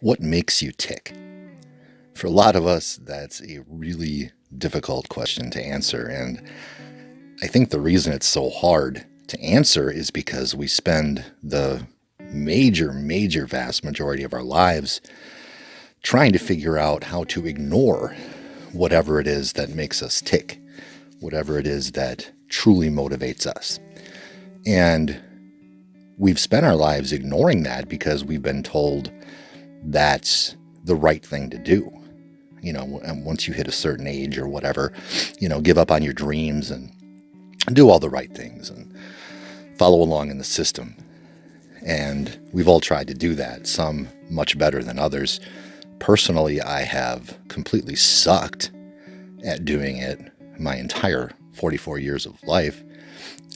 What makes you tick? For a lot of us, that's a really difficult question to answer. And I think the reason it's so hard to answer is because we spend the major, vast majority of our lives trying to figure out how to ignore whatever it is that makes us tick, whatever it is that truly motivates us. And we've spent our lives ignoring that because we've been told that's the right thing to do. And once you hit a certain age or whatever, give up on your dreams and do all the right things and follow along in the system. And we've all tried to do that, some much better than others. Personally, I have completely sucked at doing it my entire 44 years of life,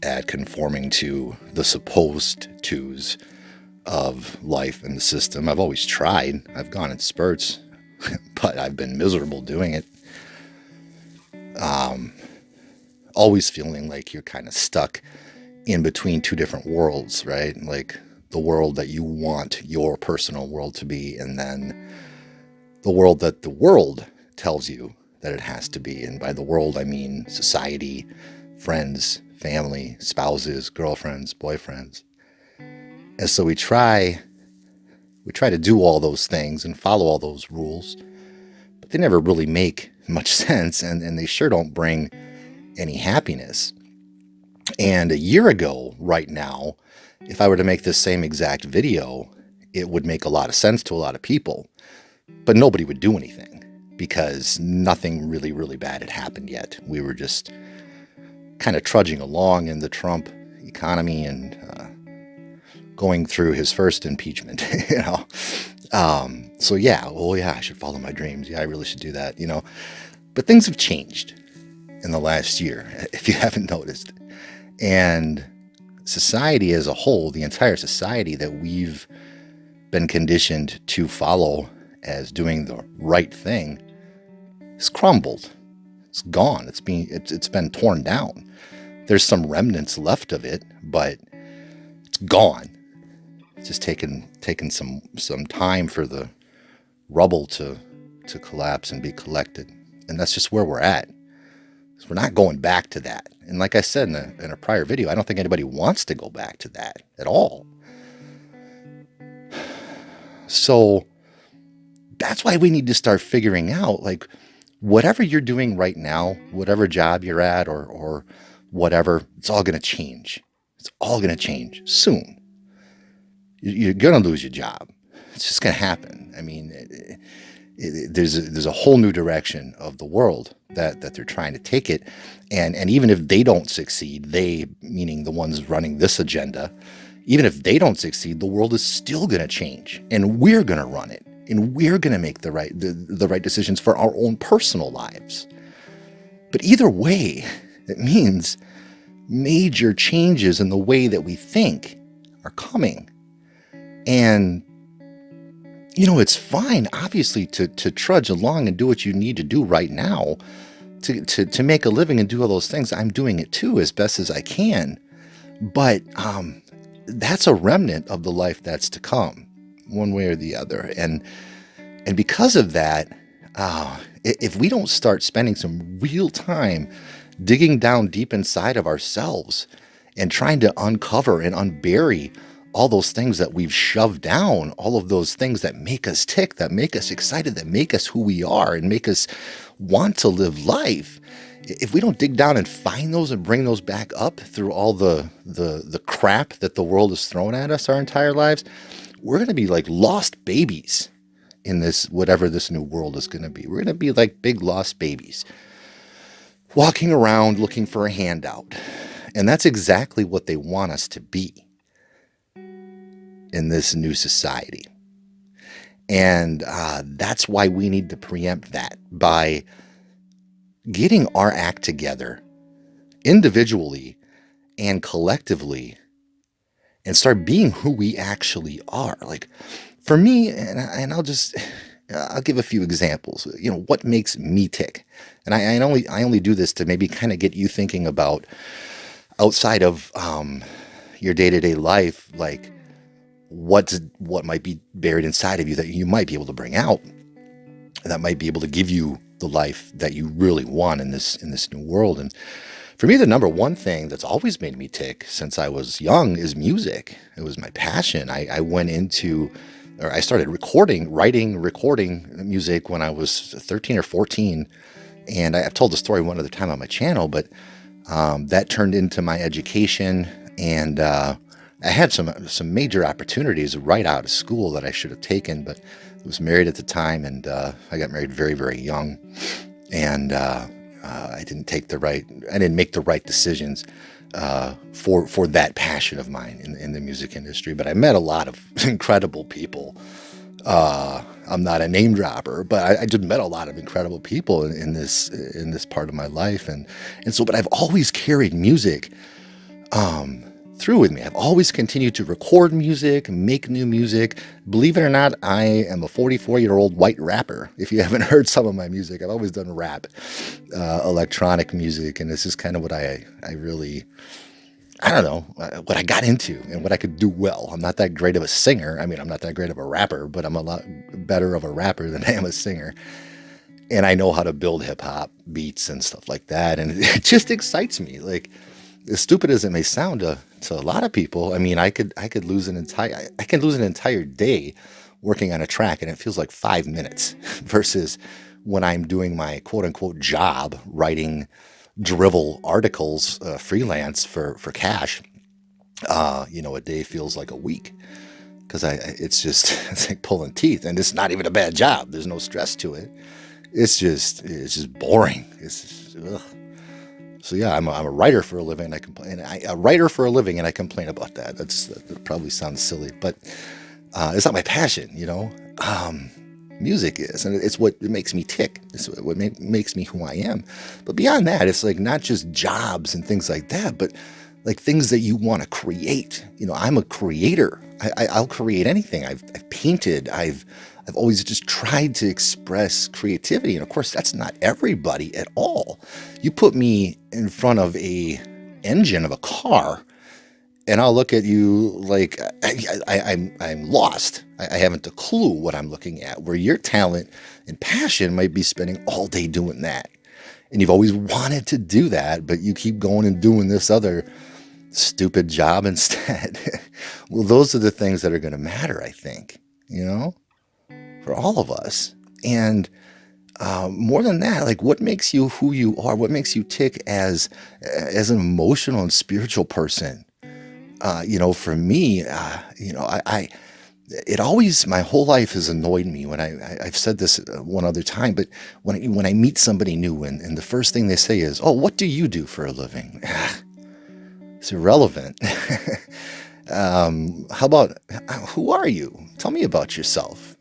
at conforming to the supposed twos of life and the system. I've always tried. I've gone in spurts, but I've been miserable doing it. Always feeling like you're kind of stuck in between two different worlds, right? Like the world that you want your personal world to be, and then the world that the world tells you that it has to be. And by the world, I mean society, friends, family, spouses, girlfriends, boyfriends. And so we try to do all those things and follow all those rules, but they never really make much sense, and they sure don't bring any happiness. And a year ago, right now, if I were to make this same exact video, it would make a lot of sense to a lot of people, but nobody would do anything because nothing really, really bad had happened yet. We were just kind of trudging along in the Trump economy and going through his first impeachment, So yeah, I should follow my dreams. Yeah, I really should do that, But things have changed in the last year, if you haven't noticed. And society as a whole, the entire society that we've been conditioned to follow as doing the right thing, has crumbled. It's gone. It's been torn down. There's some remnants left of it, but it's gone. It's just taken some time for the rubble to collapse and be collected. And that's just where we're at. So we're not going back to that. And like I said in a prior video, I don't think anybody wants to go back to that at all. So that's why we need to start figuring out, like, whatever you're doing right now, whatever job you're at or whatever, it's all going to change. It's all going to change soon. You're going to lose your job. It's just going to happen. I mean, there's a whole new direction of the world that they're trying to take it. And even if they don't succeed, they, meaning the ones running this agenda, even if they don't succeed, the world is still going to change, and we're going to run it, and we're going to make the right decisions for our own personal lives. But either way, it means major changes in the way that we think are coming. And it's fine, obviously, to trudge along and do what you need to do right now to make a living and do all those things. I'm doing it too, as best as I can. But that's a remnant of the life that's to come, one way or the other. And because of that, if we don't start spending some real time digging down deep inside of ourselves and trying to uncover and unbury all those things that we've shoved down, all of those things that make us tick, that make us excited, that make us who we are and make us want to live life, if we don't dig down and find those and bring those back up through all the crap that the world has thrown at us our entire lives, we're going to be like lost babies in this, whatever this new world is going to be. We're going to be like big lost babies walking around looking for a handout. And that's exactly what they want us to be in this new society. And that's why we need to preempt that by getting our act together individually and collectively and start being who we actually are. Like for me, and I'll give a few examples, what makes me tick. And I only do this to maybe kind of get you thinking about outside of your day-to-day life, like what might be buried inside of you that you might be able to bring out, that might be able to give you the life that you really want in this new world. And for me, the number one thing that's always made me tick since I was young is music. It was my passion. I started recording music when I was 13 or 14. And I've told the story one other time on my channel, but that turned into my education. And I had some major opportunities right out of school that I should have taken, but I was married at the time, and I got married very, very young. And I didn't make the right decisions for that passion of mine in the music industry. But I met a lot of incredible people. I'm not a name dropper, but I just met a lot of incredible people in this part of my life, and so. But I've always carried music through with me. I've always continued to record music, make new music. Believe it or not, I am a 44-year-old white rapper. If you haven't heard some of my music, I've always done rap, electronic music, and this is kind of what I don't know, what I got into and what I could do well. I'm not that great of a singer. I mean, I'm not that great of a rapper, but I'm a lot better of a rapper than I am a singer. And I know how to build hip hop beats and stuff like that. And it just excites me. Like, as stupid as it may sound to a lot of people, I mean, I could lose an entire day working on a track, and it feels like 5 minutes versus when I'm doing my quote unquote job, writing drivel articles, freelance for cash. A day feels like a week, because it's like pulling teeth, and it's not even a bad job. There's no stress to it. It's just boring. It's just, ugh. So yeah, I'm a writer for a living. And I complain. A writer for a living, and I complain about that. That probably sounds silly, but it's not my passion. Music is, and it's what makes me tick. It's what makes me who I am. But beyond that, it's like not just jobs and things like that, but like things that you want to create. I'm a creator. I'll create anything. I've painted. I've always just tried to express creativity. And of course, that's not everybody at all. You put me in front of a engine of a car, and I'll look at you like I'm lost. I haven't a clue what I'm looking at, where your talent and passion might be spending all day doing that. And you've always wanted to do that, but you keep going and doing this other stupid job instead. Well, those are the things that are going to matter, I think, for all of us. And more than that, like, what makes you who you are? What makes you tick as an emotional and spiritual person? For me, it always, my whole life has annoyed me when I've said this one other time, but when I meet somebody new and the first thing they say is, "Oh, what do you do for a living?" It's irrelevant. How about, who are you? Tell me about yourself,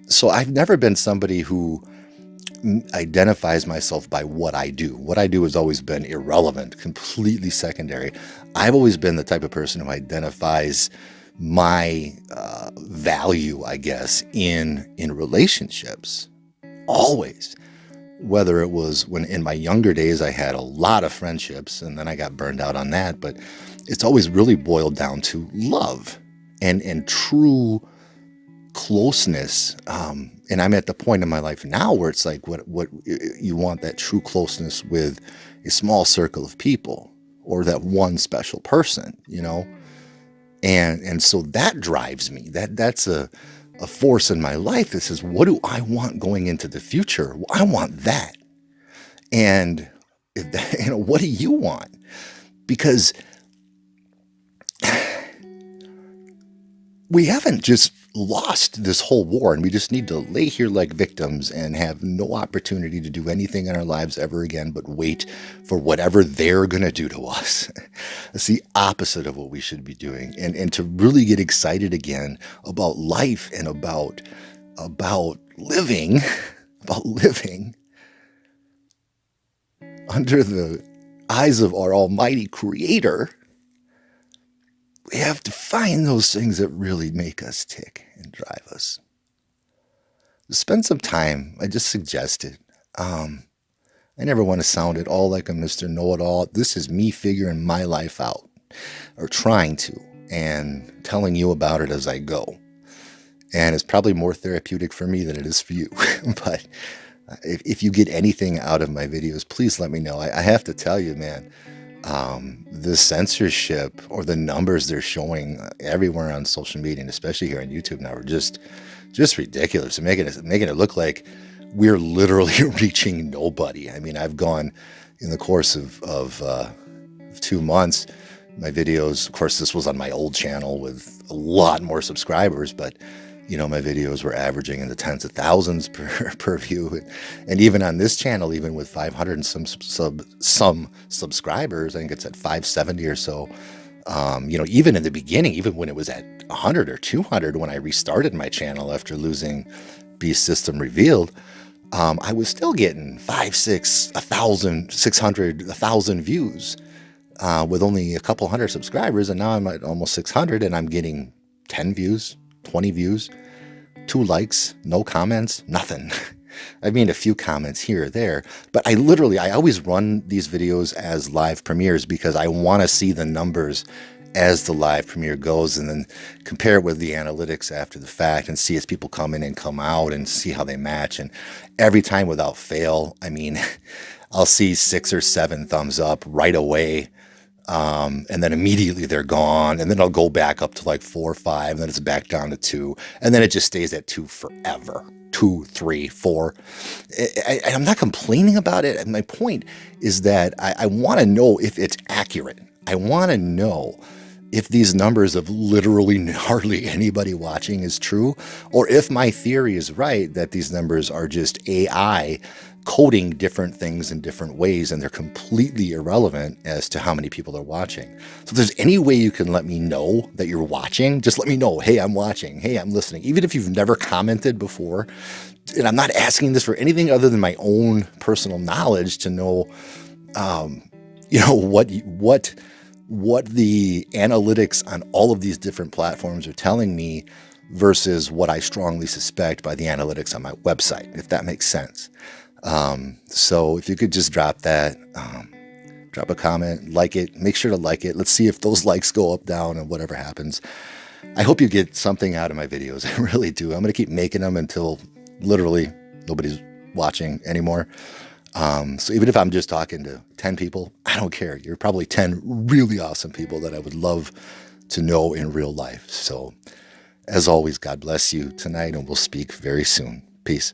So I've never been somebody who identifies myself by what I do. What I do has always been irrelevant, completely secondary. I've always been the type of person who identifies my value, I guess, in relationships. Always. Whether it was when in my younger days I had a lot of friendships and then I got burned out on that, but it's always really boiled down to love and true closeness. And I'm at the point in my life now where it's like what you want, that true closeness with a small circle of people, or that one special person, and so that drives me. That's a force in my life that says, what do I want going into the future? Well, I want that. And what do you want? Because we haven't just lost this whole war, and we just need to lay here like victims and have no opportunity to do anything in our lives ever again but wait for whatever they're going to do to us. That's the opposite of what we should be doing. And to really get excited again about life and about living, under the eyes of our almighty creator. We have to find those things that really make us tick and drive us. Spend some time. I just suggested. I never want to sound at all like a Mr. Know-It-All. This is me figuring my life out, or trying to. and telling you about it as I go. And it's probably more therapeutic for me than it is for you. But if you get anything out of my videos, please let me know. I have to tell you, man, the censorship or the numbers they're showing everywhere on social media, and especially here on YouTube now, are just ridiculous. And making it look like we're literally reaching nobody. I mean, I've gone in the course of 2 months, my videos, of course, this was on my old channel with a lot more subscribers, but my videos were averaging in the tens of thousands per view. And even on this channel, even with 500 and some subscribers, I think it's at 570 or so. Even in the beginning, even when it was at 100 or 200, when I restarted my channel after losing Beast System Revealed, I was still getting 5, 6, 1,000, 600, 1,000 views with only a couple hundred subscribers. And now I'm at almost 600 and I'm getting 10 views, 20 views, 2 likes, no comments, nothing. I mean, a few comments here or there, but I always run these videos as live premieres because I want to see the numbers as the live premiere goes and then compare it with the analytics after the fact and see as people come in and come out and see how they match. And every time without fail, I mean, I'll see 6 or 7 thumbs up right away. And then immediately they're gone, and then I'll go back up to like 4 or 5, and then it's back down to 2, and then it just stays at 2 forever. 2, 3, 4. I'm not complaining about it. And my point is that I want to know if it's accurate. I want to know if these numbers of literally hardly anybody watching is true, or if my theory is right that these numbers are just AI coding different things in different ways and they're completely irrelevant as to how many people are watching. So if there's any way you can let me know that you're watching, just let me know, hey, I'm watching, hey, I'm listening. Even if you've never commented before, and I'm not asking this for anything other than my own personal knowledge to know, what the analytics on all of these different platforms are telling me versus what I strongly suspect by the analytics on my website, if that makes sense. So if you could just drop that, drop a comment, like it, make sure to like it. Let's see if those likes go up, down, and whatever happens. I hope you get something out of my videos. I really do. I'm going to keep making them until literally nobody's watching anymore. So even if I'm just talking to 10 people, I don't care. You're probably 10 really awesome people that I would love to know in real life. So as always, God bless you tonight, and we'll speak very soon. Peace.